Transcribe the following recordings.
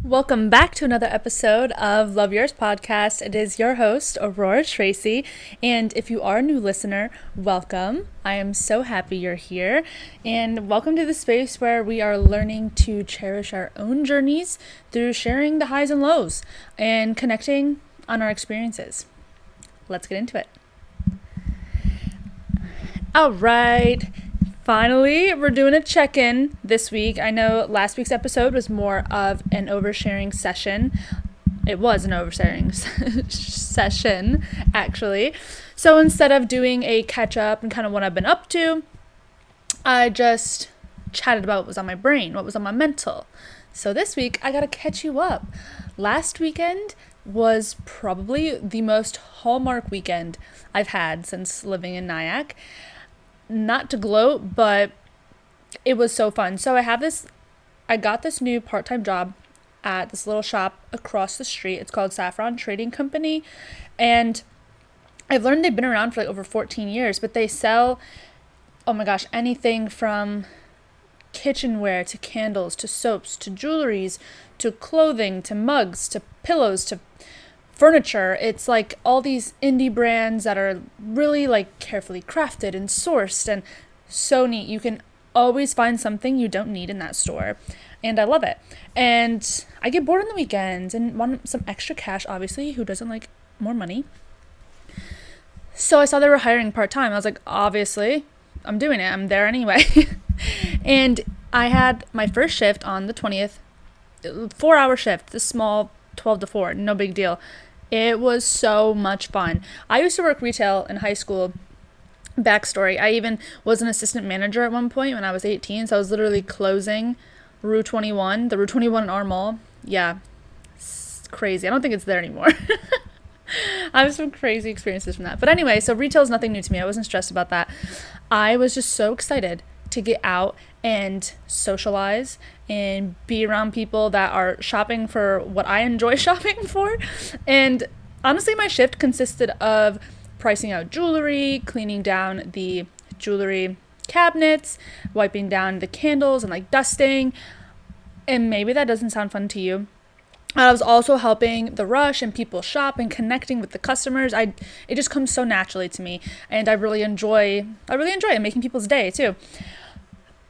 Welcome back to another episode of Love Yours Podcast. It is your host, Aurora Treacy. And if you are a new listener, welcome. I am so happy you're here. And welcome to the space where we are learning to cherish our own journeys through sharing the highs and lows and connecting on our experiences. Let's get into it. All right. Finally, we're doing a check-in this week. I know last week's episode was more of an oversharing session. It was an oversharing session, actually. So instead of doing a catch-up and kind of what I've been up to, I just chatted about what was on my brain, what was on my mental. So this week, I got to catch you up. Last weekend was probably the most hallmark weekend I've had since living in Nyack. Not to gloat, but it was so fun. So I got this new part-time job at this little shop across the street. It's called Aurora Trading Company. And I've learned they've been around for like over 14 years, but they sell, oh my gosh, anything from kitchenware to candles to soaps to jewelries to clothing to mugs to pillows to furniture. It's like all these indie brands that are really like carefully crafted and sourced and so neat. You can always find something you don't need in that store, and I love it. And I get bored on the weekends and want some extra cash, obviously. Who doesn't like more money? So I saw they were hiring part-time. I was like, obviously I'm doing it, I'm there anyway. And I had my first shift on the 20th, 4-hour shift, the small 12 to 4, no big deal. It was so much fun. I used to work retail in high school. Backstory, I even was an assistant manager at one point when I was 18, so I was literally closing Rue 21, the Rue 21 in our mall. Yeah, it's crazy. I don't think it's there anymore. I have some crazy experiences from that. But anyway, so retail is nothing new to me. I wasn't stressed about that. I was just so excited to get out and socialize and be around people that are shopping for what I enjoy shopping for. And honestly, my shift consisted of pricing out jewelry, cleaning down the jewelry cabinets, wiping down the candles and like dusting. And maybe that doesn't sound fun to you. I was also helping the rush and people shop and connecting with the customers. It just comes so naturally to me, and I really enjoy it, making people's day too.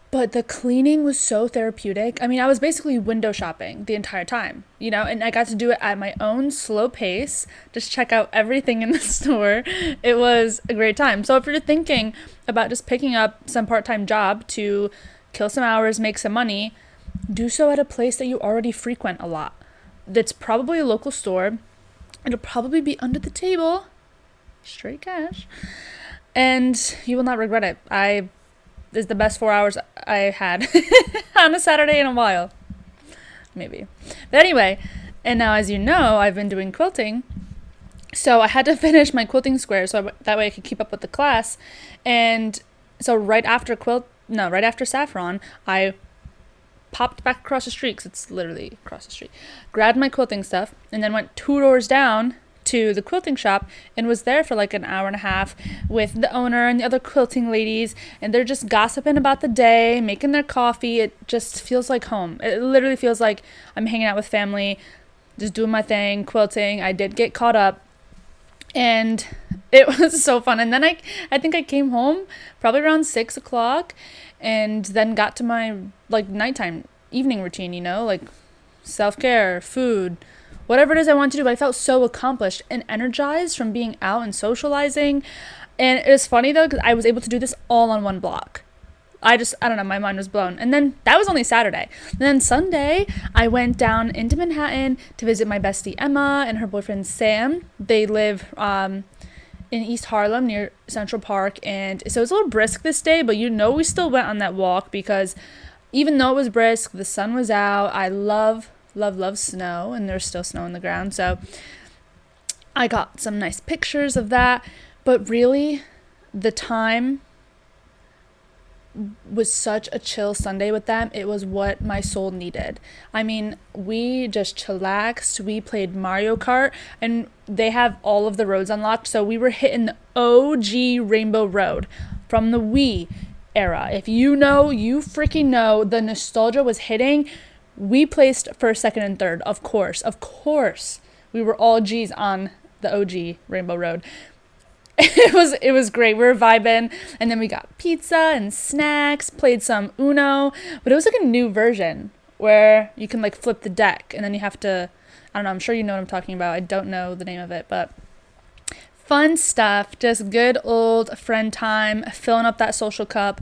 But the cleaning was so therapeutic. I mean, I was basically window shopping the entire time, and I got to do it at my own slow pace, just check out everything in the store. It was a great time. So if you're thinking about just picking up some part-time job to kill some hours, make some money, do so at a place that you already frequent a lot. That's probably a local store. It'll probably be under the table, straight cash, and you will not regret it. This is the best 4 hours I had on a Saturday in a while. Maybe. But anyway, and now as you know, I've been doing quilting. So I had to finish my quilting square so that way I could keep up with the class. And so right after Saffron, I popped back across the street, because it's literally across the street, grabbed my quilting stuff, and then went 2 doors down to the quilting shop and was there for like an hour and a half with the owner and the other quilting ladies, and they're just gossiping about the day, making their coffee. It just feels like home. It literally feels like I'm hanging out with family, just doing my thing, quilting. I did get caught up, and it was so fun. And then I think I came home probably around 6 o'clock, and then got to my like nighttime evening routine, like self-care, food, whatever it is I want to do. But I felt so accomplished and energized from being out and socializing. And it was funny though, because I was able to do this all on one block. I don't know, my mind was blown. And then that was only Saturday. And then Sunday, I went down into Manhattan to visit my bestie Emma and her boyfriend Sam. They live in East Harlem near Central Park. And so it was a little brisk this day, but we still went on that walk because even though it was brisk, the sun was out. I love snow, and there's still snow on the ground. So I got some nice pictures of that. But really, the time was such a chill Sunday with them. It was what my soul needed. I mean, we just chillaxed. We played Mario Kart, and they have all of the roads unlocked. So we were hitting the OG Rainbow Road from the Wii era. If you know, you freaking know, the nostalgia was hitting. We placed first, second, and third. Of course. We were all G's on the OG Rainbow Road. It was great. We were vibing, and then we got pizza and snacks, played some Uno, but it was like a new version where you can like flip the deck, and then you have to, I don't know, I'm sure you know what I'm talking about. I don't know the name of it, but fun stuff. Just good old friend time, filling up that social cup.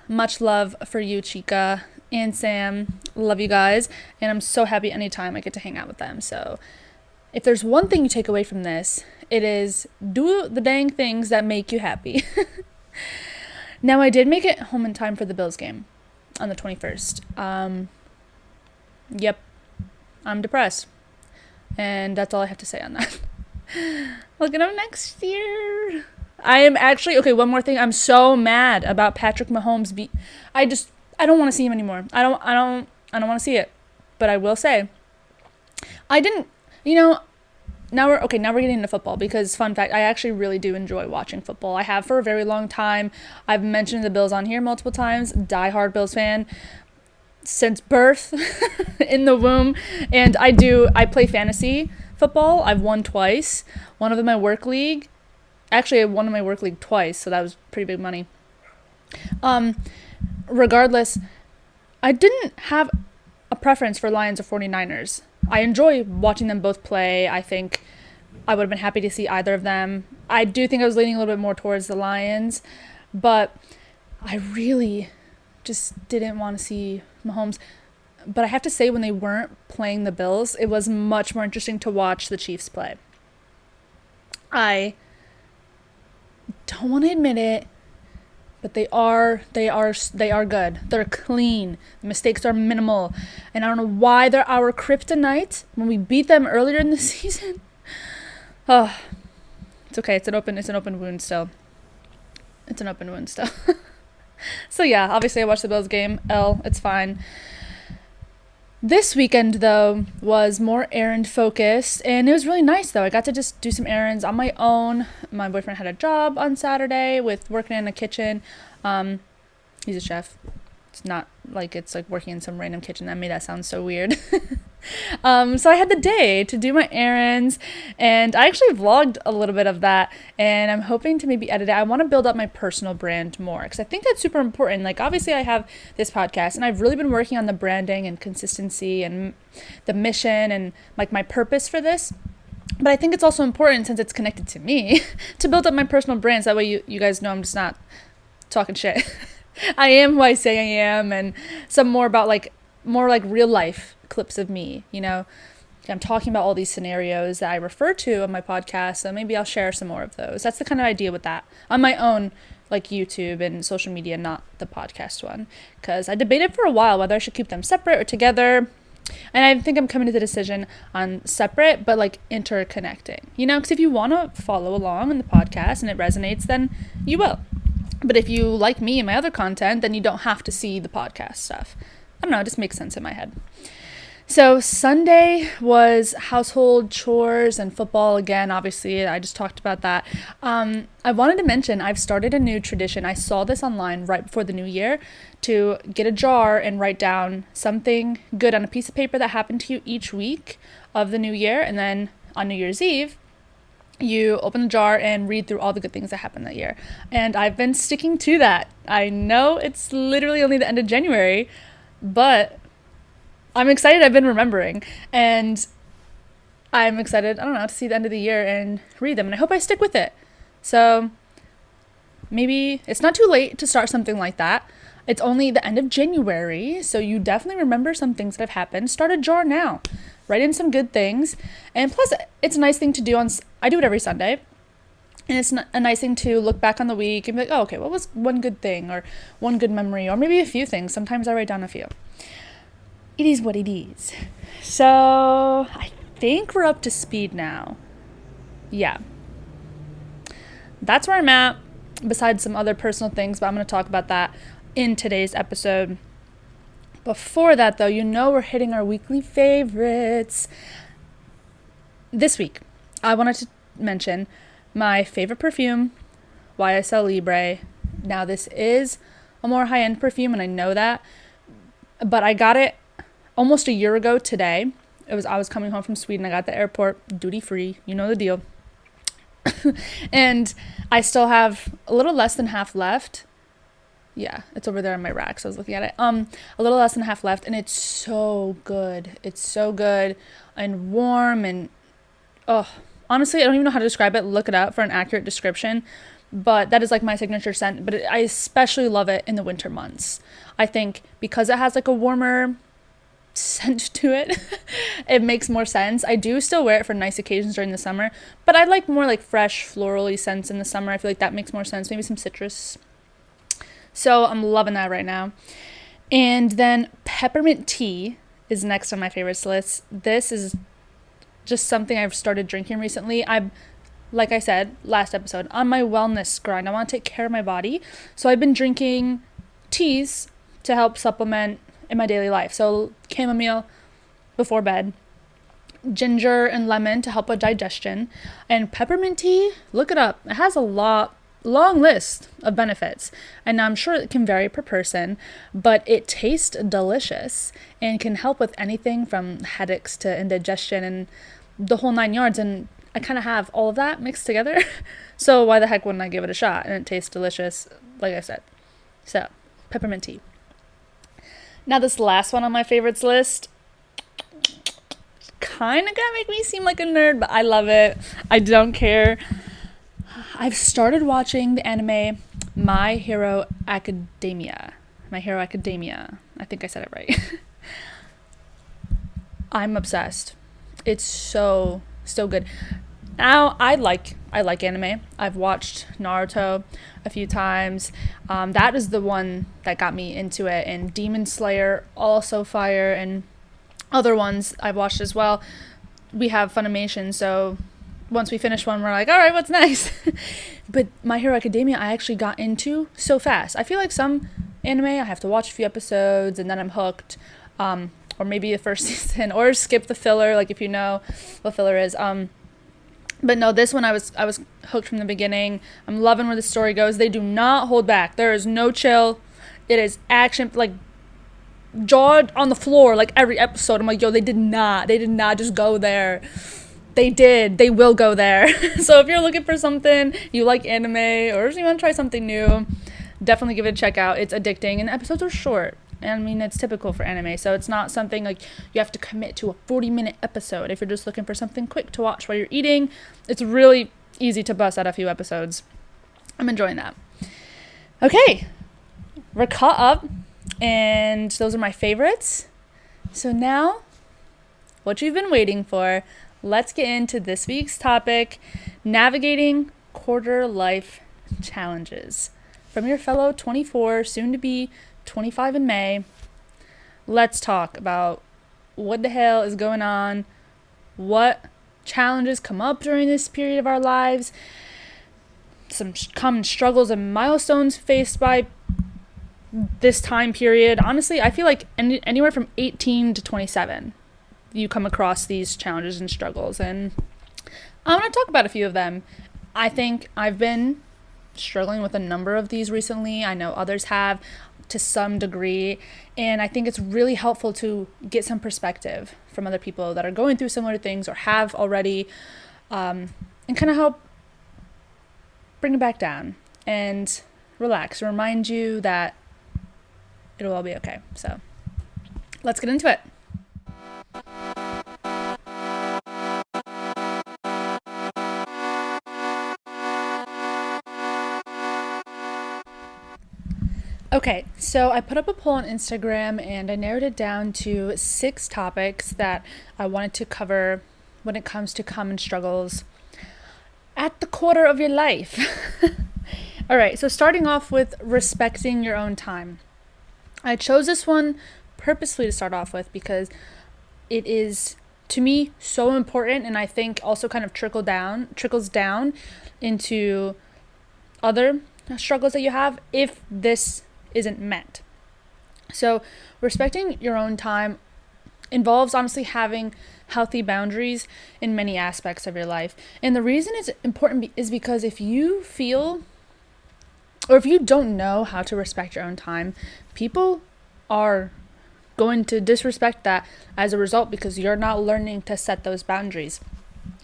Much love for you, Chica and Sam. Love you guys, and I'm so happy anytime I get to hang out with them. So if there's one thing you take away from this, it is do the dang things that make you happy. Now, I did make it home in time for the Bills game on the 21st. Yep, I'm depressed. And that's all I have to say on that. Look at him next year. I am actually, okay, one more thing. I'm so mad about Patrick Mahomes. I don't want to see him anymore. I don't want to see it. But I will say, I didn't, now we're getting into football, because fun fact, I actually really do enjoy watching football. I have for a very long time. I've mentioned the Bills on here multiple times. Die-hard Bills fan since birth in the womb. And I play fantasy football. I've won twice. One of them my work league. Actually, I won in my work league twice, so that was pretty big money. Regardless, I didn't have a preference for Lions or 49ers. I enjoy watching them both play. I think I would have been happy to see either of them. I do think I was leaning a little bit more towards the Lions, but I really just didn't want to see Mahomes. But I have to say, when they weren't playing the Bills, it was much more interesting to watch the Chiefs play. I don't want to admit it, but they are good. They're clean. The mistakes are minimal. And I don't know why they're our kryptonite when we beat them earlier in the season. Oh, it's okay. It's an open wound still. So yeah, obviously I watched the Bills game. It's fine. This weekend, though, was more errand focused, and it was really nice, though. I got to just do some errands on my own. My boyfriend had a job on Saturday with working in a kitchen. He's a chef. It's not like it's like working in some random kitchen. That made that sound so weird. So I had the day to do my errands, and I actually vlogged a little bit of that, and I'm hoping to maybe edit it. I want to build up my personal brand more, because I think that's super important. Like, obviously I have this podcast, and I've really been working on the branding and consistency and the mission and like my purpose for this. But I think it's also important, since it's connected to me, to build up my personal brand, so that way you guys know I'm just not talking shit. I am who I say I am, and some more like real life clips of me, I'm talking about all these scenarios that I refer to on my podcast, so maybe I'll share some more of those. That's the kind of idea with that on my own, like YouTube and social media, not the podcast one, because I debated for a while whether I should keep them separate or together, and I think I'm coming to the decision on separate but like interconnecting, because if you want to follow along in the podcast and it resonates, then you will. But if you like me and my other content, then you don't have to see the podcast stuff. I don't know, it just makes sense in my head. So Sunday was household chores and football again. Obviously, I just talked about that. I wanted to mention I've started a new tradition. I saw this online right before the new year, to get a jar and write down something good on a piece of paper that happened to you each week of the new year. And then on New Year's Eve, you open the jar and read through all the good things that happened that year. And I've been sticking to that. I know it's literally only the end of January, but I'm excited. I've been remembering, and I'm excited, to see the end of the year and read them, and I hope I stick with it. So maybe it's not too late to start something like that. It's only the end of January, so you definitely remember some things that have happened. Start a jar now. Write in some good things. And plus, it's a nice thing to do I do it every Sunday. And it's a nice thing to look back on the week and be like, oh, okay, what was one good thing or one good memory, or maybe a few things. Sometimes I write down a few. It is what it is. So I think we're up to speed now. Yeah. That's where I'm at, besides some other personal things, but I'm going to talk about that in today's episode. Before that, though, we're hitting our weekly favorites. This week, I wanted to mention my favorite perfume, YSL Libre. Now, this is a more high-end perfume, and I know that, but I got it almost a year ago today. I was coming home from Sweden. I got the airport, duty free, you know the deal. And I still have a little less than half left. Yeah, it's over there on my rack, so I was looking at it. A little less than half left, and it's so good. It's so good and warm, and oh, honestly, I don't even know how to describe it. Look it up for an accurate description. But that is like my signature scent. But I especially love it in the winter months. I think because it has like a warmer scent to it, it makes more sense. I do still wear it for nice occasions during the summer, but I like more like fresh florally scents in the summer. I feel like that makes more sense. Maybe some citrus. So I'm loving that right now. And then peppermint tea is next on my favorites list. This is just something I've started drinking recently. Like I said last episode, on my wellness grind. I want to take care of my body. So I've been drinking teas to help supplement in my daily life. So chamomile before bed, ginger and lemon to help with digestion, and peppermint tea, look it up. It has a long list of benefits, and I'm sure it can vary per person, but it tastes delicious and can help with anything from headaches to indigestion and the whole 9 yards. And I kind of have all of that mixed together. So why the heck wouldn't I give it a shot? And it tastes delicious, like I said. So peppermint tea. Now this last one on my favorites list kind of gonna make me seem like a nerd, but I love it. I don't care. I've started watching the anime My Hero Academia. My Hero Academia. I think I said it right. I'm obsessed. It's so good. Now I like anime. I've watched Naruto a few times. That is the one that got me into it, and Demon Slayer, also fire, and other ones I've watched as well. We have Funimation, so once we finish one, we're like, all right, what's next? But My Hero Academia, I actually got into so fast. I feel like some anime, I have to watch a few episodes and then I'm hooked, or maybe the first season, or skip the filler, like if you know what filler is. But no, this one I was hooked from the beginning. I'm loving where the story goes. They do not hold back. There is no chill. It is action, like jaw on the floor, like every episode. I'm like, yo, they did not just go there. They did. They will go there. So if you're looking for something, you like anime, or you want to try something new, definitely give it a check out. It's addicting, and the episodes are short. And I mean, it's typical for anime, so it's not something like you have to commit to a 40-minute episode. If you're just looking for something quick to watch while you're eating, it's really easy to bust out a few episodes. I'm enjoying that. Okay, we're caught up, and those are my favorites. So now, what you've been waiting for, let's get into this week's topic, navigating quarter life challenges. From your fellow 24, soon to be 25 in May, let's talk about what the hell is going on, what challenges come up during this period of our lives, some common struggles and milestones faced by this time period. Honestly, I feel like anywhere from 18 to 27, you come across these challenges and struggles, and I want to talk about a few of them. I think I've been struggling with a number of these recently. I know others have to some degree, and I think it's really helpful to get some perspective from other people that are going through similar things or have already, and kind of help bring it back down and relax, remind you that it'll all be okay. So let's get into it. Okay, so I put up a poll on Instagram and I narrowed it down to 6 topics that I wanted to cover when it comes to common struggles at the quarter of your life. All right, so starting off with respecting your own time. I chose this one purposely to start off with because it is, to me, so important, and I think also kind of trickles down into other struggles that you have if this isn't met. So respecting your own time involves honestly having healthy boundaries in many aspects of your life. And the reason it's important is because if you feel, or if you don't know how to respect your own time, people are going to disrespect that as a result because you're not learning to set those boundaries.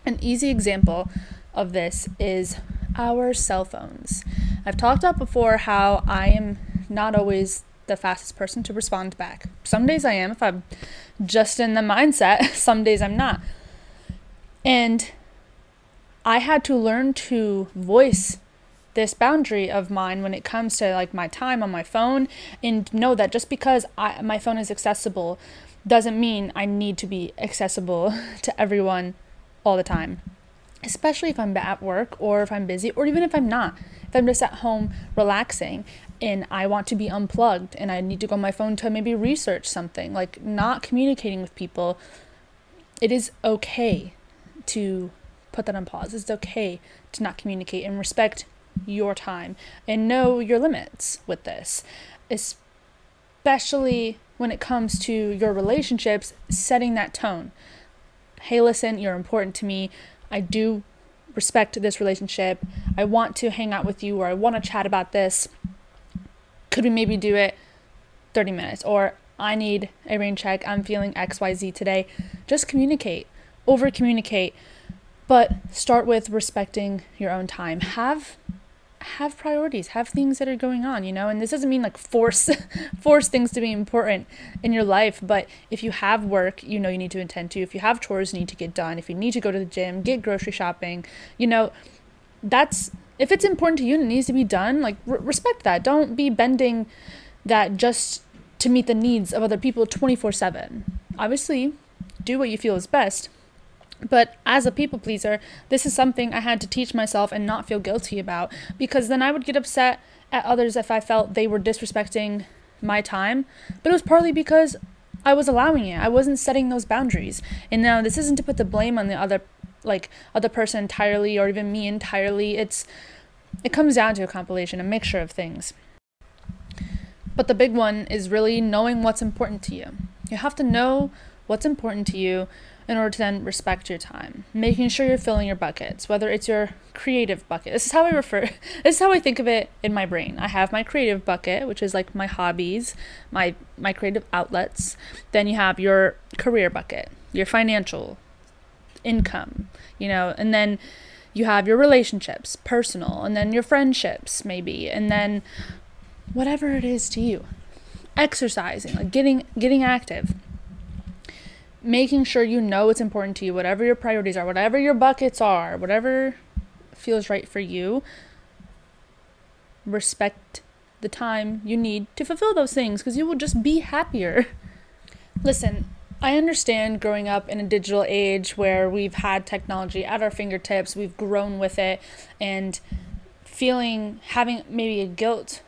An easy example of this is our cell phones. I've talked about before how I am not always the fastest person to respond back. Some days I am if I'm just in the mindset, some days I'm not. And I had to learn to voice this boundary of mine when it comes to like my time on my phone, and know that just because my phone is accessible doesn't mean I need to be accessible to everyone all the time, especially if I'm at work or if I'm busy, or even if I'm not. If I'm just at home relaxing and I want to be unplugged and I need to go on my phone to maybe research something, like not communicating with people, it is okay to put that on pause. It's okay to not communicate and respect your time and know your limits with this, especially when it comes to your relationships, setting that tone. Hey, listen, you're important to me. I do respect this relationship. I want to hang out with you, or I want to chat about this. Could we maybe do it 30 minutes? Or I need a rain check. I'm feeling XYZ today. Just communicate, over communicate, but start with respecting your own time. Have priorities, have things that are going on, and this doesn't mean like force things to be important in your life, but if you have work, you need to attend to, if you have chores you need to get done, if you need to go to the gym, get grocery shopping, that's, if it's important to you and it needs to be done, like respect that. Don't be bending that just to meet the needs of other people 24/7. Obviously, do what you feel is best. But as a people pleaser, this is something I had to teach myself and not feel guilty about, because then I would get upset at others if I felt they were disrespecting my time. But it was partly because I was allowing it. I wasn't setting those boundaries. And now this isn't to put the blame on the other person entirely, or even me entirely. It comes down to a compilation, a mixture of things. But the big one is really knowing what's important to you. You have to know what's important to you in order to then respect your time, making sure you're filling your buckets, whether it's your creative bucket. This is how I think of it in my brain. I have my creative bucket, which is like my hobbies, my creative outlets. Then you have your career bucket, your financial income, and then you have your relationships, personal, and then your friendships maybe, and then whatever it is to you. Exercising, like getting active. Making sure you know what's important to you, whatever your priorities are, whatever your buckets are, whatever feels right for you. Respect the time you need to fulfill those things, because you will just be happier. Listen, I understand growing up in a digital age where we've had technology at our fingertips, we've grown with it, and having maybe a guilt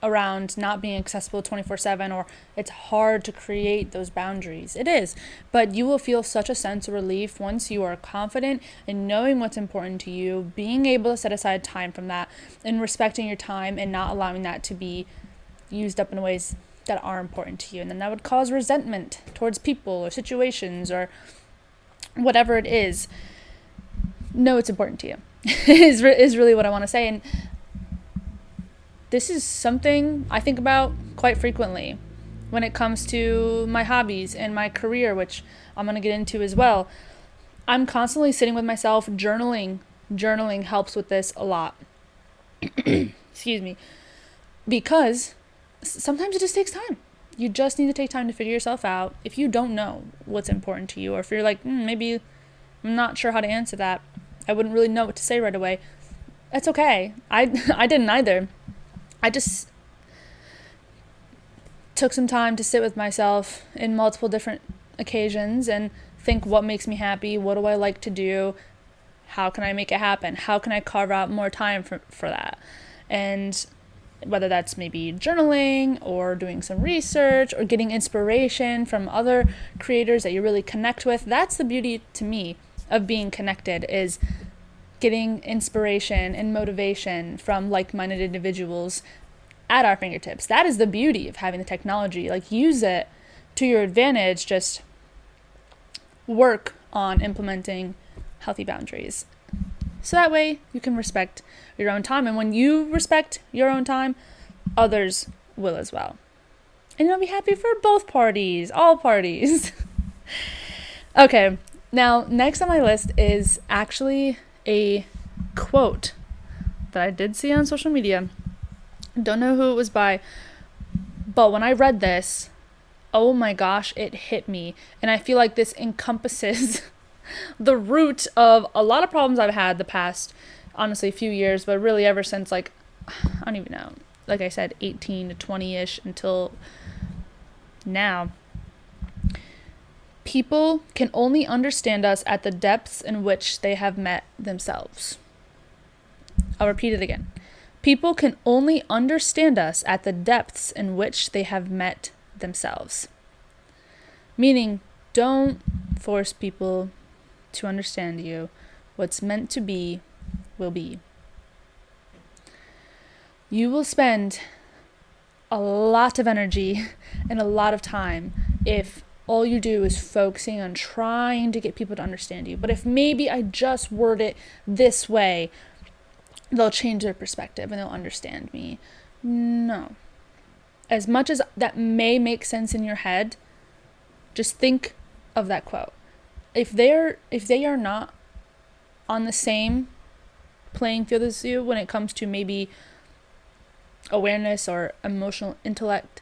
around not being accessible 24/7, or it's hard to create those boundaries. It is, but you will feel such a sense of relief once you are confident in knowing what's important to you, being able to set aside time from that, and respecting your time and not allowing that to be used up in ways that are important to you. And then that would cause resentment towards people or situations or whatever it is. Know it's important to you is really what I want to say. And this is something I think about quite frequently when it comes to my hobbies and my career, which I'm going to get into as well. I'm constantly sitting with myself, journaling. Journaling helps with this a lot. Excuse me. Because sometimes it just takes time. You just need to take time to figure yourself out. If you don't know what's important to you, or if you're like, maybe I'm not sure how to answer that, I wouldn't really know what to say right away, that's okay. I didn't either. I just took some time to sit with myself in multiple different occasions and think, what makes me happy? What do I like to do? How can I make it happen? How can I carve out more time for that? And whether that's maybe journaling or doing some research or getting inspiration from other creators that you really connect with, that's the beauty to me of being connected, is getting inspiration and motivation from like-minded individuals at our fingertips. That is the beauty of having the technology. Like, use it to your advantage. Just work on implementing healthy boundaries. So that way you can respect your own time. And when you respect your own time, others will as well. And you'll be happy for both parties, all parties. Okay, now next on my list is actually a quote that I did see on social media. Don't know who it was by, but when I read this, oh my gosh, it hit me. And I feel like this encompasses the root of a lot of problems I've had the past, honestly, few years, but really ever since, like, I don't even know, like I said, 18 to 20-ish until now. People can only understand us at the depths in which they have met themselves. I'll repeat it again. People can only understand us at the depths in which they have met themselves. Meaning, don't force people to understand you. What's meant to be will be. You will spend a lot of energy and a lot of time if all you do is focusing on trying to get people to understand you. But if maybe I just word it this way, they'll change their perspective and they'll understand me. No. As much as that may make sense in your head, just think of that quote. If they are not on the same playing field as you when it comes to maybe awareness or emotional intellect,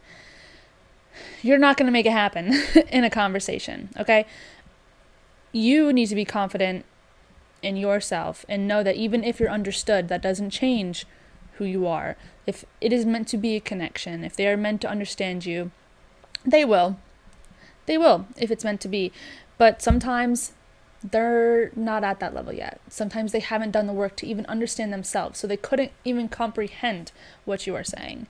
you're not going to make it happen in a conversation, okay? You need to be confident in yourself and know that even if you're understood, that doesn't change who you are. If it is meant to be a connection, if they are meant to understand you, they will. They will, if it's meant to be. But sometimes they're not at that level yet. Sometimes they haven't done the work to even understand themselves, so they couldn't even comprehend what you are saying.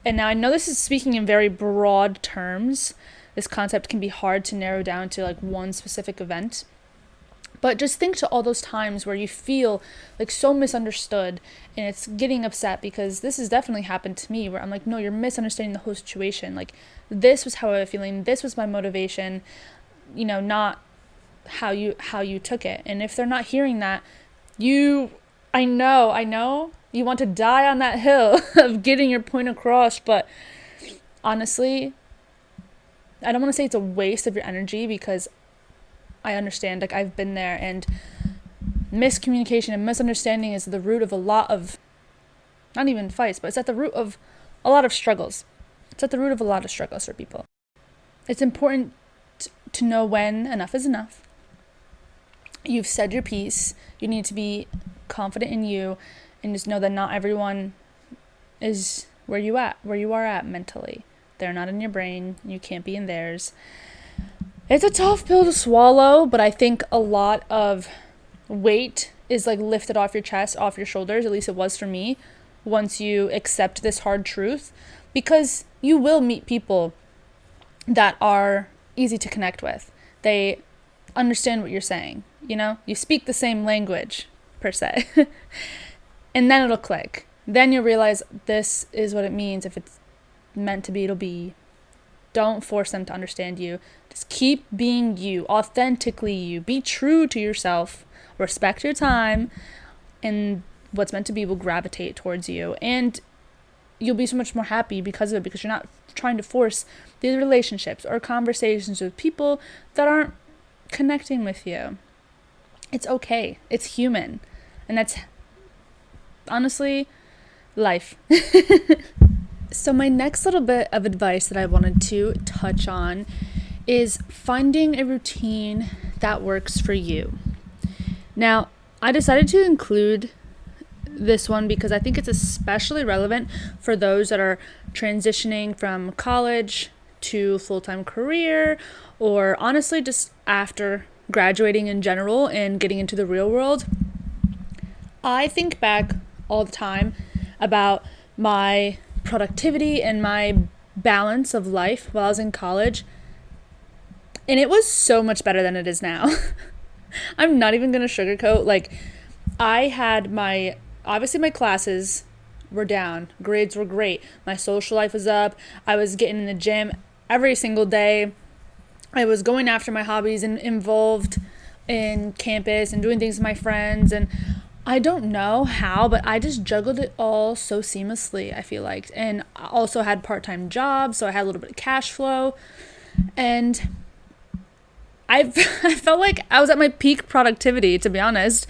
And now I know this is speaking in very broad terms. This concept can be hard to narrow down to like one specific event. But just think to all those times where you feel like so misunderstood and it's getting upset, because this has definitely happened to me where I'm like, no, you're misunderstanding the whole situation. Like, this was how I was feeling. This was my motivation, not how you took it. And if they're not hearing that, I know you want to die on that hill of getting your point across, but honestly, I don't want to say it's a waste of your energy, because I understand, like, I've been there, and miscommunication and misunderstanding is the root of a lot of, not even fights, but it's at the root of a lot of struggles. It's at the root of a lot of struggles for people. It's important to know when enough is enough. You've said your piece. You need to be confident in you and just know that not everyone is where you are at mentally. They're not in your brain. You can't be in theirs. It's a tough pill to swallow, but I think a lot of weight is like lifted off your chest, off your shoulders. At least it was for me, once you accept this hard truth, because you will meet people that are easy to connect with. They understand what you're saying. You speak the same language per se. And then it'll click. Then you'll realize this is what it means. If it's meant to be, it'll be. Don't force them to understand you. Just keep being you, authentically you. Be true to yourself. Respect your time. And what's meant to be will gravitate towards you. And you'll be so much more happy because of it, because you're not trying to force these relationships or conversations with people that aren't connecting with you. It's okay. It's human. And that's honestly life. So my next little bit of advice that I wanted to touch on is finding a routine that works for you. Now, I decided to include this one because I think it's especially relevant for those that are transitioning from college to full-time career, or honestly just after graduating in general and getting into the real world. I think back all the time about my productivity and my balance of life while I was in college, and it was so much better than it is now. I'm not even gonna sugarcoat. Like, I had obviously my classes were down, grades were great, my social life was up, I was getting in the gym every single day, I was going after my hobbies and involved in campus and doing things with my friends, and I don't know how, but I just juggled it all so seamlessly, I feel like. And I also had part-time jobs, so I had a little bit of cash flow. And I felt like I was at my peak productivity, to be honest.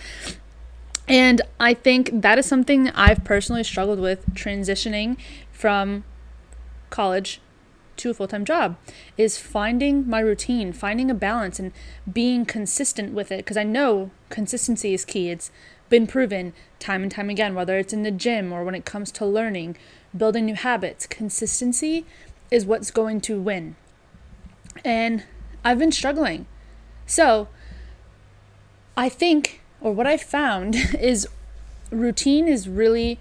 And I think that is something I've personally struggled with, transitioning from college to a full-time job, is finding my routine, finding a balance, and being consistent with it, because I know consistency is key. It's been proven time and time again, whether it's in the gym or when it comes to learning, building new habits. Consistency is what's going to win. And I've been struggling. So I think, or what I found is, routine is really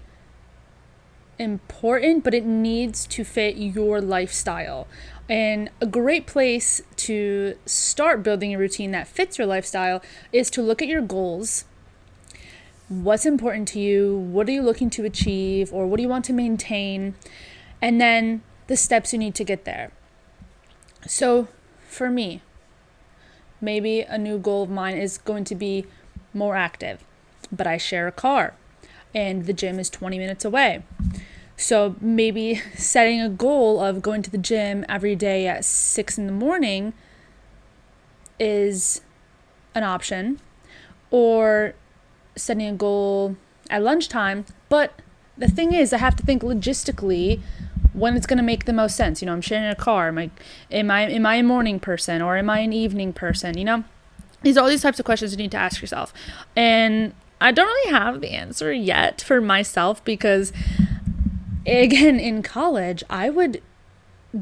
important, but it needs to fit your lifestyle. And a great place to start building a routine that fits your lifestyle is to look at your goals. What's important to you? What are you looking to achieve? Or what do you want to maintain? And then the steps you need to get there. So for me, maybe a new goal of mine is going to be more active, but I share a car and the gym is 20 minutes away. So maybe setting a goal of going to the gym every day at 6 a.m. is an option, or setting a goal at lunchtime. But the thing is, I have to think logistically when it's going to make the most sense. I'm sharing a car. Am I a morning person or am I an evening person? These are all these types of questions you need to ask yourself. And I don't really have the answer yet for myself, because again, in college, I would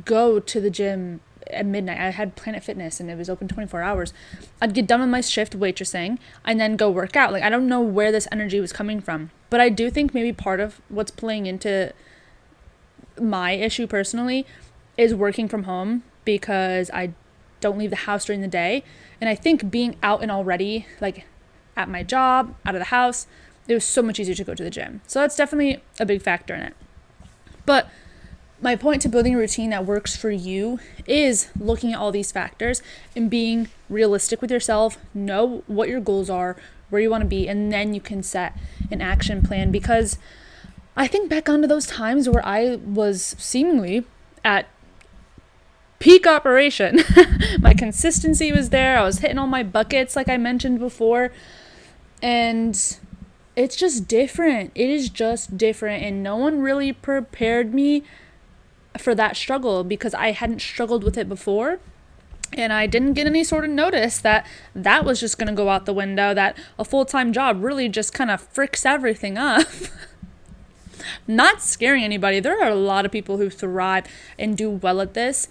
go to the gym at midnight. I had Planet Fitness and it was open 24 hours. I'd get done with my shift waitressing and then go work out. I don't know where this energy was coming from, but I do think maybe part of what's playing into my issue personally is working from home, because I don't leave the house during the day. And I think being out and already, at my job, out of the house, it was so much easier to go to the gym. So that's definitely a big factor in it. But my point to building a routine that works for you is looking at all these factors and being realistic with yourself. Know what your goals are, where you want to be, and then you can set an action plan. Because I think back onto those times where I was seemingly at peak operation. My consistency was there. I was hitting all my buckets, like I mentioned before. And it's just different. It is just different. And no one really prepared me for that struggle, because I hadn't struggled with it before. And I didn't get any sort of notice that was just going to go out the window, that a full-time job really just kind of fricks everything up. Not scaring anybody. There are a lot of people who thrive and do well at this.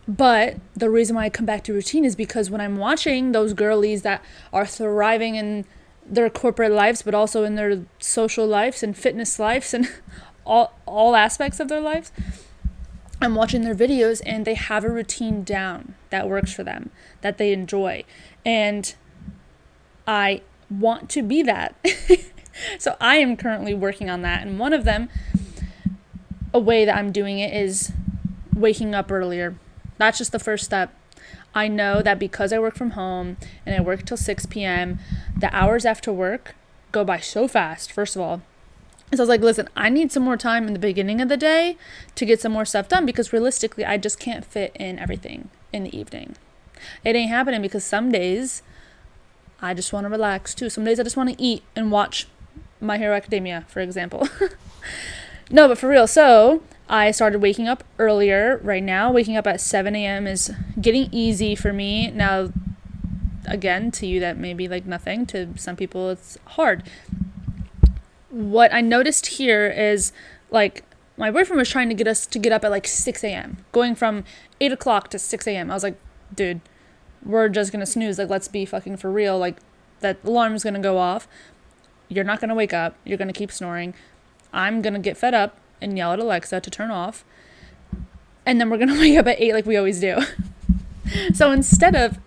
But the reason why I come back to routine is because when I'm watching those girlies that are thriving in their corporate lives, but also in their social lives and fitness lives and all aspects of their lives, I'm watching their videos and they have a routine down that works for them, that they enjoy. And I want to be that. So I am currently working on that. And one of them, a way that I'm doing it, is waking up earlier. That's just the first step. I know that because I work from home and I work till 6 p.m., the hours after work go by so fast, first of all. So I was like, listen, I need some more time in the beginning of the day to get some more stuff done, because realistically, I just can't fit in everything in the evening. It ain't happening, because some days I just want to relax too. Some days I just want to eat and watch My Hero Academia, for example. No, but for real. So I started waking up earlier. Right now, waking up at 7 a.m. is getting easy for me. Now, again, to you that may be like nothing. To some people, it's hard. What I noticed here is, my boyfriend was trying to get us to get up at 6 a.m. Going from 8 o'clock to 6 a.m. I was like, dude, we're just going to snooze. Let's be fucking for real. That alarm's going to go off. You're not going to wake up. You're going to keep snoring. I'm going to get fed up and yell at Alexa to turn off. And then we're going to wake up at 8 like we always do. So instead of,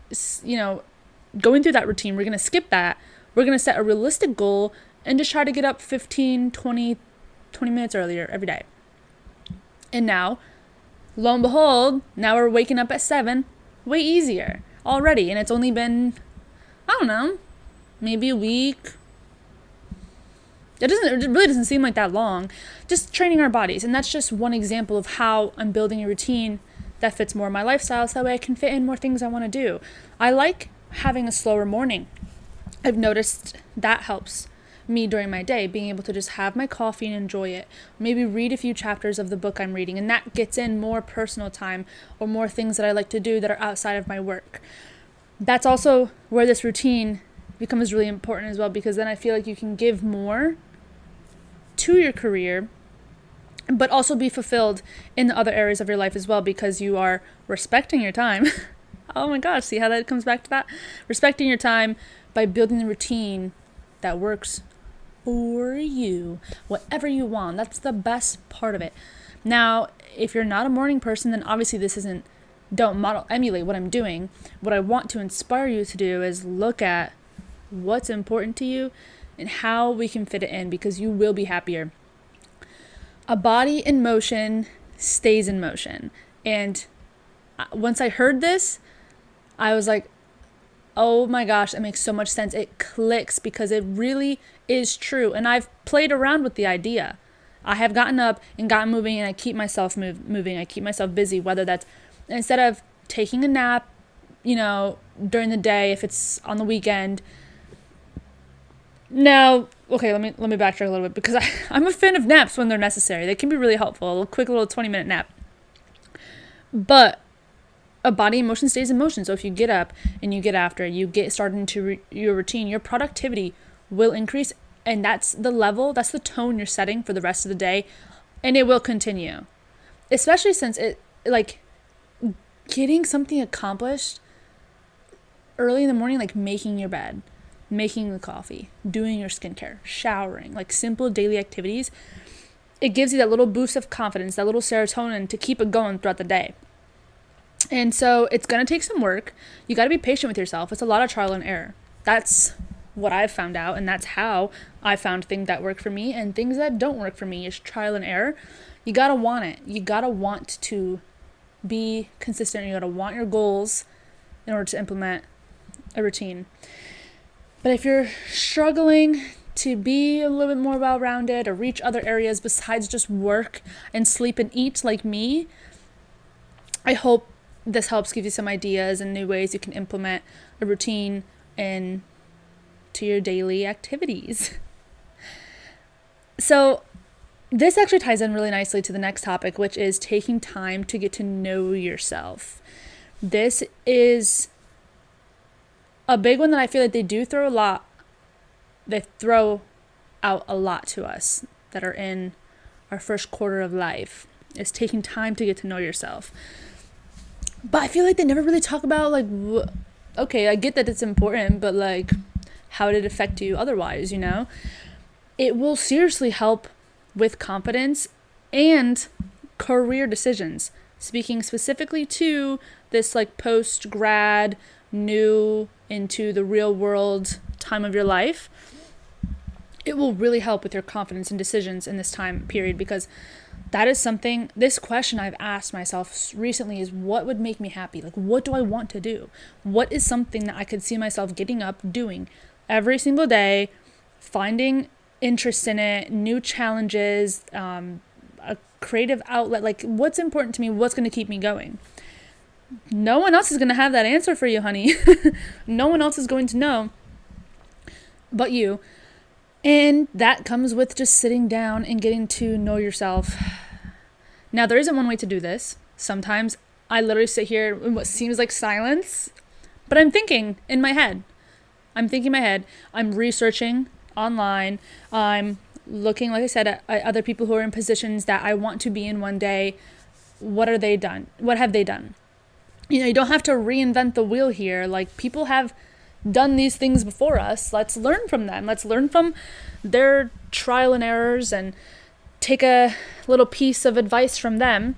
going through that routine, we're going to skip that. We're going to set a realistic goal and just try to get up 15, 20 minutes earlier every day. And now, lo and behold, now we're waking up at 7, way easier already. And it's only been, I don't know, maybe a week, It really doesn't seem like that long. Just training our bodies. And that's just one example of how I'm building a routine that fits more of my lifestyle, so that way I can fit in more things I want to do. I like having a slower morning. I've noticed that helps me during my day, being able to just have my coffee and enjoy it. Maybe read a few chapters of the book I'm reading, and that gets in more personal time or more things that I like to do that are outside of my work. That's also where this routine becomes really important as well, because then I feel like you can give more to your career, but also be fulfilled in the other areas of your life as well, because you are respecting your time. Oh my gosh, see how that comes back to that? Respecting your time by building the routine that works for you, whatever you want. That's the best part of it. Now, if you're not a morning person, then obviously don't emulate what I'm doing. What I want to inspire you to do is look at what's important to you and how we can fit it in, because you will be happier. A body in motion stays in motion. And once I heard this, I was like, oh my gosh, that makes so much sense. It clicks, because it really is true. And I've played around with the idea. I have gotten up and gotten moving, and I keep myself moving. I keep myself busy, whether that's instead of taking a nap, during the day, if it's on the weekend. Now, okay, let me backtrack a little bit, because I'm a fan of naps when they're necessary. They can be really helpful. A quick little 20-minute nap. But a body in motion stays in motion. So if you get up and you get after, you get started into your routine, your productivity will increase. And that's the tone you're setting for the rest of the day. And it will continue. Especially since getting something accomplished early in the morning, like making your bed, making the coffee, doing your skincare, showering, like simple daily activities, it gives you that little boost of confidence, that little serotonin to keep it going throughout the day. And so it's going to take some work. You got to be patient with yourself. It's a lot of trial and error. That's what I've found out, and that's how I found things that work for me, and things that don't work for me is trial and error. You got to want it. You got to want to be consistent. You got to want your goals in order to implement a routine. But if you're struggling to be a little bit more well-rounded or reach other areas besides just work and sleep and eat like me, I hope this helps give you some ideas and new ways you can implement a routine into your daily activities. So this actually ties in really nicely to the next topic, which is taking time to get to know yourself. This is a big one that I feel like they throw out a lot to us that are in our first quarter of life, is taking time to get to know yourself. But I feel like they never really talk about okay, I get that it's important, but how did it affect you otherwise, It will seriously help with confidence and career decisions. Speaking specifically to this post-grad, new into the real world time of your life, it will really help with your confidence and decisions in this time period, because that is something, this question I've asked myself recently is, what would make me happy? What do I want to do? What is something that I could see myself getting up doing every single day, finding interest in it, new challenges, a creative outlet? What's important to me? What's going to keep me going? No one else is going to have that answer for you, honey. No one else is going to know but you. And that comes with just sitting down and getting to know yourself. Now, there isn't one way to do this. Sometimes I literally sit here in what seems like silence, but I'm thinking in my head. I'm researching online. I'm looking, like I said, at other people who are in positions that I want to be in one day. What have they done? You don't have to reinvent the wheel here. People have done these things before us. Let's learn from them. Let's learn from their trial and errors and take a little piece of advice from them.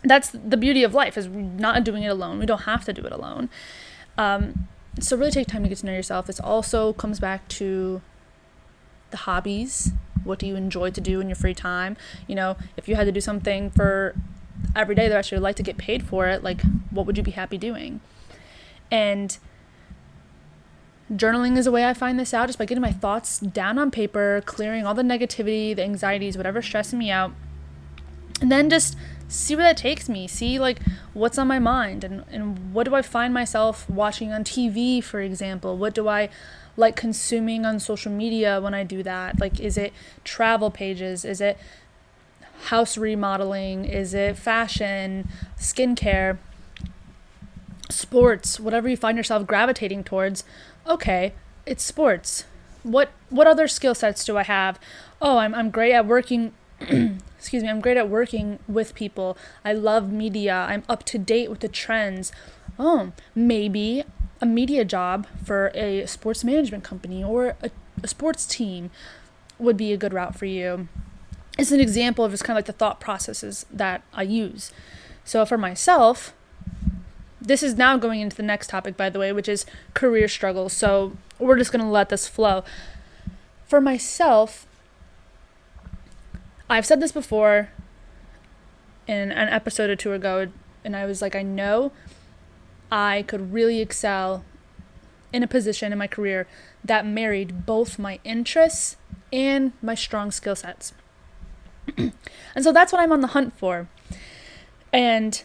That's the beauty of life, is not doing it alone. We don't have to do it alone. So really take time to get to know yourself. This also comes back to the hobbies. What do you enjoy to do in your free time? If you had to do something for every day the rest of your life to get paid for it, what would you be happy doing? And Journaling is a way I find this out, just by getting my thoughts down on paper, clearing all the negativity, the anxieties, whatever's stressing me out. And then just see where that takes me. See like what's on my mind, and what do I find myself watching on TV, for example? What do I like consuming on social media when I do that? Like, is it travel pages? Is it house remodeling? Is it fashion, skincare, sports, whatever you find yourself gravitating towards? Okay, it's sports. What other skill sets do I have? Oh, I'm great at working excuse me, I'm great at working with people. I love media. I'm up to date with the trends. Oh, maybe a media job for a sports management company or a sports team would be a good route for you. It's an example of just kind of like the thought processes that I use. So for myself, this is now going into the next topic, by the way, which is career struggles. So we're just going to let this flow. For myself, I've said this before in an episode or two ago, and I was like, I know I could really excel in a position in my career that married both my interests and my strong skill sets. And so that's what I'm on the hunt for. And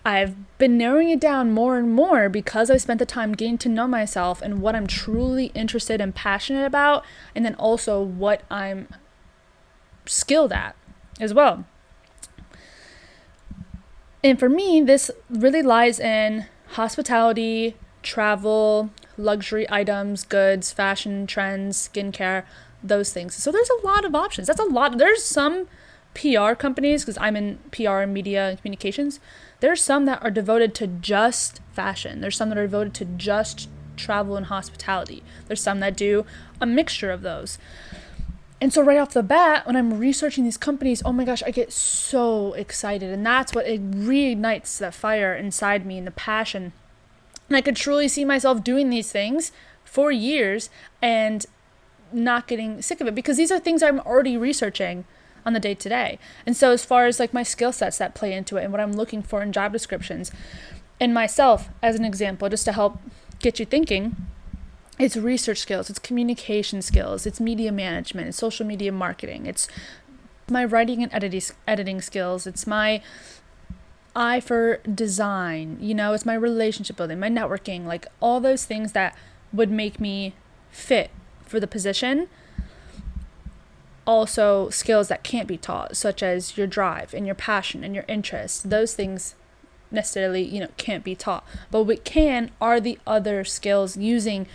I've been narrowing it down more and more because I spent the time getting to know myself and what I'm truly interested and passionate about, and then also what I'm skilled at as well. And for me, this really lies in hospitality, travel, luxury items, goods, fashion, trends, skincare, those things. So there's a lot of options. That's a lot. There's some PR companies, because I'm in PR and media and communications, there's some that are devoted to just fashion. There's some that are devoted to just travel and hospitality. There's some that do a mixture of those. And so right off the bat, when I'm researching these companies, oh my gosh, I get so excited. And that's what it reignites that fire inside me and the passion. And I could truly see myself doing these things for years and not getting sick of it, because these are things I'm already researching on the day to day. And so as far as like my skill sets that play into it and what I'm looking for in job descriptions, and myself as an example, just to help get you thinking, it's research skills, it's communication skills, it's media management, it's social media marketing, it's my writing and editing skills, it's my eye for design, it's my relationship building, my networking, like all those things that would make me fit for the position. Also skills that can't be taught, such as your drive and your passion and your interest. Those things necessarily, can't be taught. But what can are the other skills using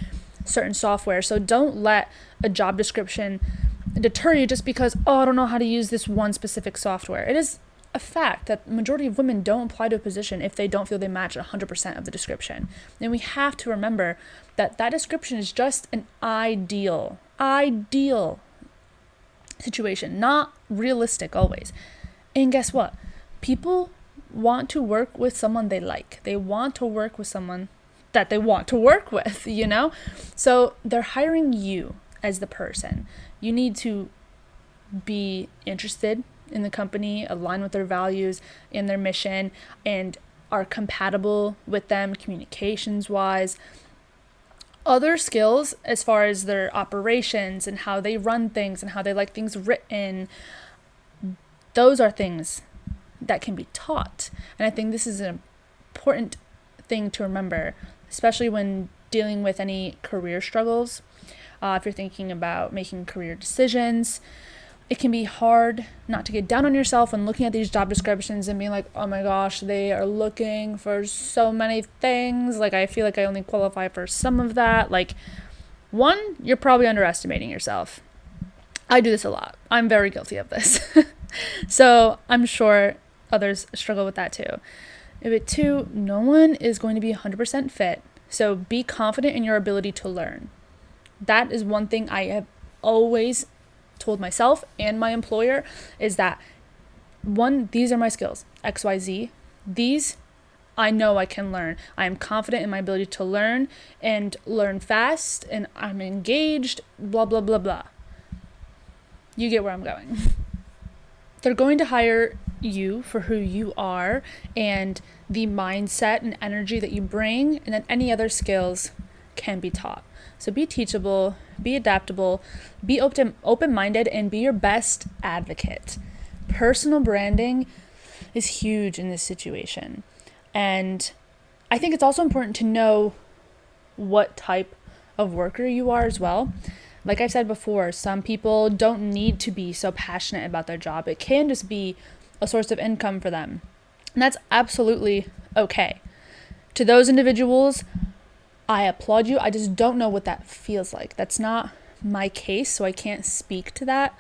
certain software. So don't let a job description deter you just because, I don't know how to use this one specific software. It is a fact that the majority of women don't apply to a position if they don't feel they match 100% of the description. And we have to remember that description is just an ideal situation, not realistic always. And guess what? People want to work with someone they like. They want to work with someone that they want to work with, So they're hiring you as the person. You need to be interested in the company, align with their values and their mission, and are compatible with them communications wise. Other skills as far as their operations and how they run things and how they like things written, those are things that can be taught. And I think this is an important thing to remember, especially when dealing with any career struggles. If you're thinking about making career decisions, it can be hard not to get down on yourself when looking at these job descriptions and being like, oh my gosh, they are looking for so many things. Like, I feel like I only qualify for some of that. Like, one, you're probably underestimating yourself. I do this a lot. I'm very guilty of this. So I'm sure others struggle with that too. But two, no one is going to be 100% fit. So be confident in your ability to learn. That is one thing I have always told myself and my employer, is that one, these are my skills, XYZ. These I know I can learn. I am confident in my ability to learn and learn fast, and I'm engaged, blah, blah, blah, blah. You get where I'm going. They're going to hire you for who you are and the mindset and energy that you bring, and then any other skills can be taught. So be teachable, be adaptable, be open-minded, and be your best advocate. Personal branding is huge in this situation. And I think it's also important to know what type of worker you are as well. Like I've said before, some people don't need to be so passionate about their job. It can just be a source of income for them. And that's absolutely okay. To those individuals, I applaud you. I just don't know what that feels like. That's not my case, so I can't speak to that.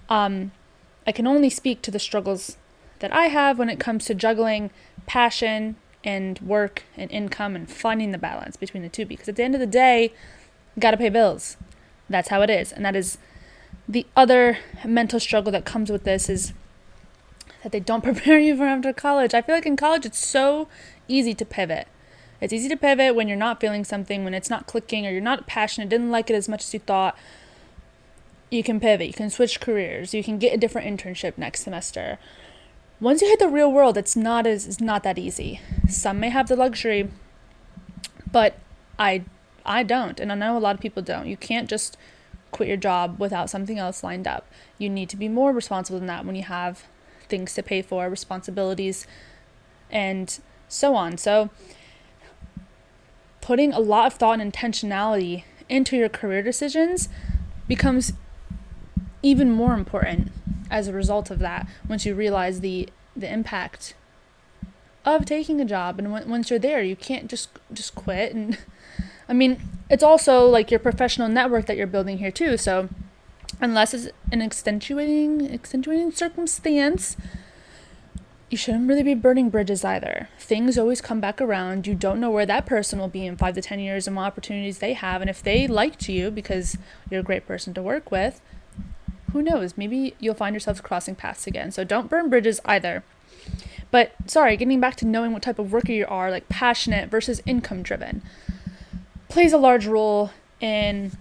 I can only speak to the struggles that I have when it comes to juggling passion and work and income and finding the balance between the two, because at the end of the day, you got to pay bills. That's how it is. And that is the other mental struggle that comes with this, is that they don't prepare you for after college. I feel like in college it's so easy to pivot. It's easy to pivot when you're not feeling something, when it's not clicking, or you're not passionate, didn't like it as much as you thought. You can pivot, you can switch careers, you can get a different internship next semester. Once you hit the real world, it's not that easy. Some may have the luxury, but I don't, and I know a lot of people don't. You can't just quit your job without something else lined up. You need to be more responsible than that when you have things to pay for, responsibilities, and so on. So putting a lot of thought and intentionality into your career decisions becomes even more important as a result of that, once you realize the impact of taking a job. And once you're there, you can't just quit. And I mean, it's also like your professional network that you're building here too. So unless it's an extenuating circumstance, you shouldn't really be burning bridges either. Things always come back around. You don't know where that person will be in 5 to 10 years and what opportunities they have. And if they liked you because you're a great person to work with, who knows? Maybe you'll find yourselves crossing paths again. So don't burn bridges either. But getting back to knowing what type of worker you are, like passionate versus income driven, plays a large role in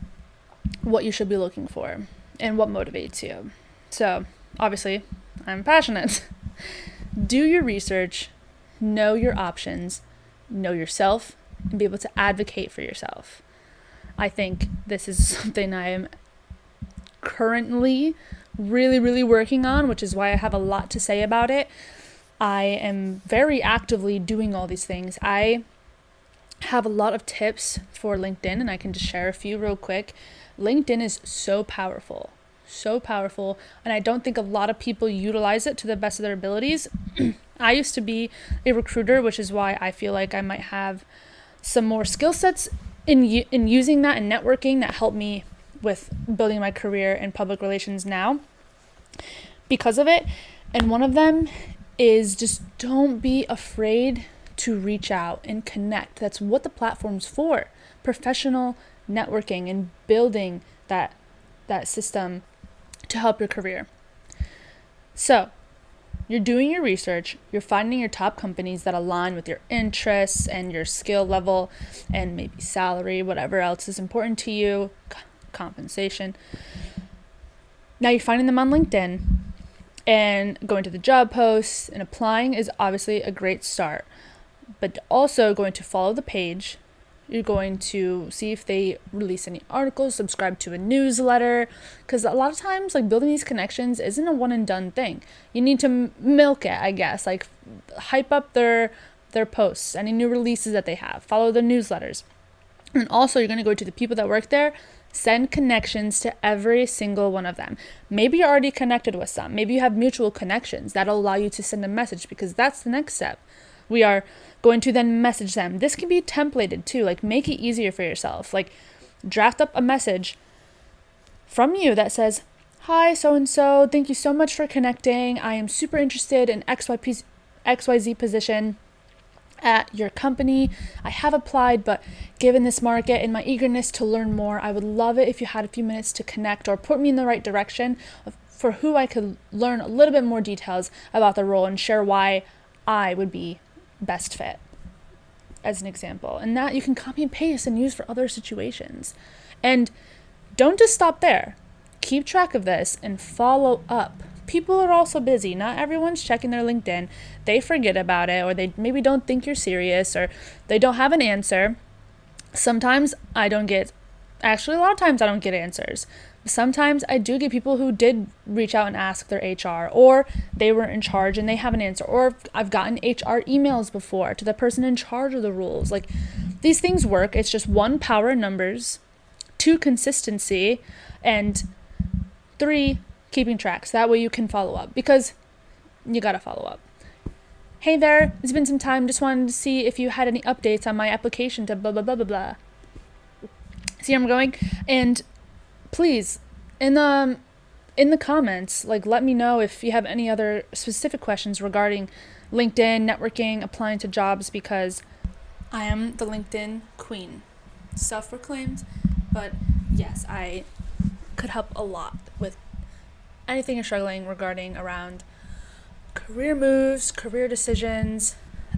what you should be looking for and what motivates you. So obviously, I'm passionate. Do your research, know your options, know yourself, and be able to advocate for yourself. I think this is something I am currently really, really working on, which is why I have a lot to say about it. I am very actively doing all these things. I have a lot of tips for LinkedIn, and I can just share a few real quick. LinkedIn is so powerful, and I don't think a lot of people utilize it to the best of their abilities. I used to be a recruiter, which is why I feel like I might have some more skill sets in using that and networking that help me with building my career in public relations now because of it. And one of them is just don't be afraid to reach out and connect. That's what the platform's for. Professional networking and building that system to help your career. So you're doing your research, you're finding your top companies that align with your interests and your skill level and maybe salary, whatever else is important to you, compensation. Now you're finding them on LinkedIn and going to the job posts and applying is obviously a great start, but also going to follow the page. You're going to see if they release any articles, subscribe to a newsletter, because a lot of times like building these connections isn't a one and done thing. You need to milk it, I guess, like hype up their posts, any new releases that they have, follow the newsletters. And also you're going to go to the people that work there, send connections to every single one of them. Maybe you're already connected with some. Maybe you have mutual connections. That'll allow you to send a message, because that's the next step. We are going to then message them. This can be templated too. Like make it easier for yourself. Like draft up a message from you that says, "Hi, so-and-so. Thank you so much for connecting. I am super interested in XYZ position at your company. I have applied, but given this market and my eagerness to learn more, I would love it if you had a few minutes to connect or put me in the right direction for who I could learn a little bit more details about the role and share why I would be best fit," as an example. And that you can copy and paste and use for other situations. And don't just stop there. Keep track of this and follow up. People are also busy. Not everyone's checking their LinkedIn. They forget about it, or they maybe don't think you're serious, or they don't have an answer. Sometimes I don't get, actually a lot of times I don't get answers. Sometimes I do get people who did reach out and ask their HR, or they were in charge and they have an answer, or I've gotten HR emails before to the person in charge of the rules. Like, these things work. It's just 1, power in numbers, 2, consistency, and 3, keeping tracks. That way you can follow up, because you gotta follow up. Hey there, it's been some time. Just wanted to see if you had any updates on my application to blah, blah, blah, blah, blah. See where I'm going? And please, in the comments, like, let me know if you have any other specific questions regarding LinkedIn, networking, applying to jobs, because I am the LinkedIn queen. Self-proclaimed, but yes, I could help a lot with anything you're struggling regarding around career moves, career decisions,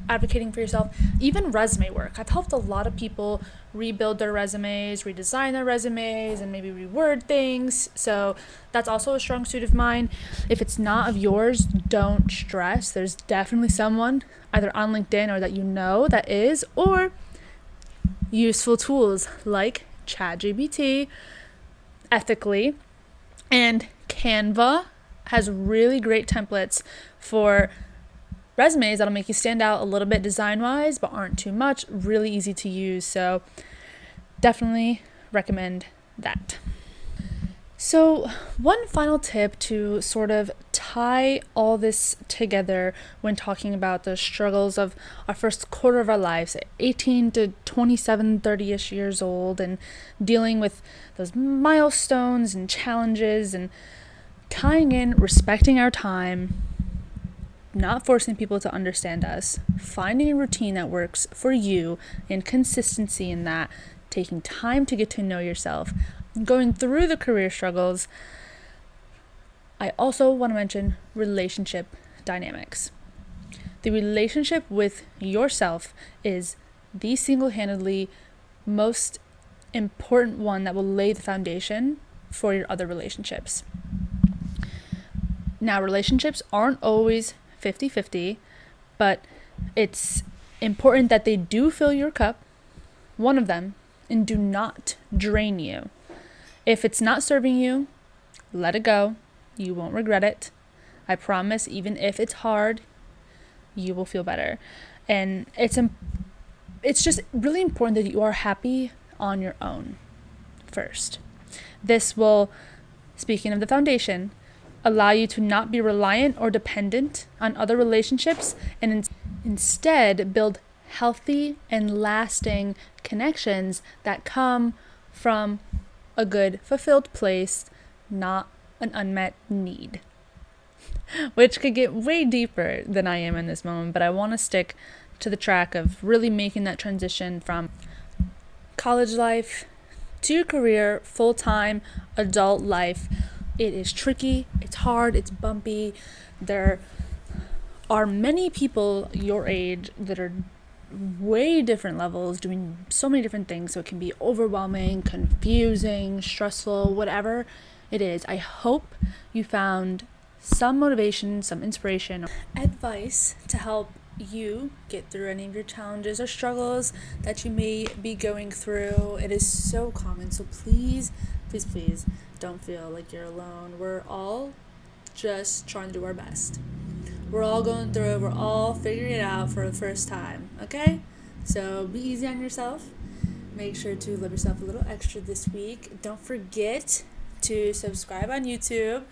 advocating for yourself, even resume work. I've helped a lot of people rebuild their resumes, redesign their resumes, and maybe reword things. So that's also a strong suit of mine. If it's not of yours, don't stress. There's definitely someone either on LinkedIn or that you know that is, or useful tools like ChatGPT, ethically, and Canva has really great templates for resumes that'll make you stand out a little bit design-wise, but aren't too much. Really easy to use, so definitely recommend that. So one final tip to sort of tie all this together when talking about the struggles of our first quarter of our lives, 18 to 27, 30-ish years old, and dealing with those milestones and challenges, and tying in respecting our time, not forcing people to understand us, finding a routine that works for you, and consistency in that, taking time to get to know yourself, going through the career struggles. I also want to mention relationship dynamics. The relationship with yourself is the single-handedly most important one that will lay the foundation for your other relationships. Now, relationships aren't always 50-50, but it's important that they do fill your cup, one of them, and do not drain you. If it's not serving you, let it go. You won't regret it. I promise, even if it's hard, you will feel better. And it's just really important that you are happy on your own first. This will, speaking of the foundation, allow you to not be reliant or dependent on other relationships, and instead build healthy and lasting connections that come from a good, fulfilled place, not an unmet need. Which could get way deeper than I am in this moment, but I want to stick to the track of really making that transition from college life to career, full-time adult life. It is tricky, it's hard, it's bumpy. There are many people your age that are way different levels, doing so many different things, so it can be overwhelming, confusing, stressful, whatever it is. I hope you found some motivation, some inspiration, advice to help you get through any of your challenges or struggles that you may be going through. It is so common, so please don't feel like you're alone. We're all just trying to do our best. We're all going through it. We're all figuring it out for the first time, okay? So be easy on yourself. Make sure to love yourself a little extra this week. Don't forget to subscribe on YouTube,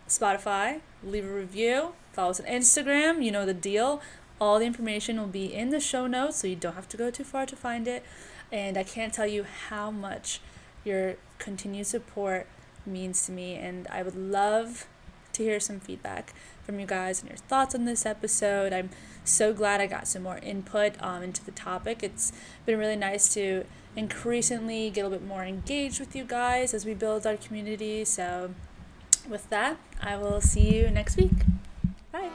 Spotify, leave a review, follow us on Instagram. You know the deal. All the information will be in the show notes, so you don't have to go too far to find it. And I can't tell you how much your continued support means to me, and I would love to hear some feedback from you guys and your thoughts on this episode. I'm so glad I got some more input into the topic. It's been really nice to increasingly get a little bit more engaged with you guys as we build our community. So with that, I will see you next week. Bye.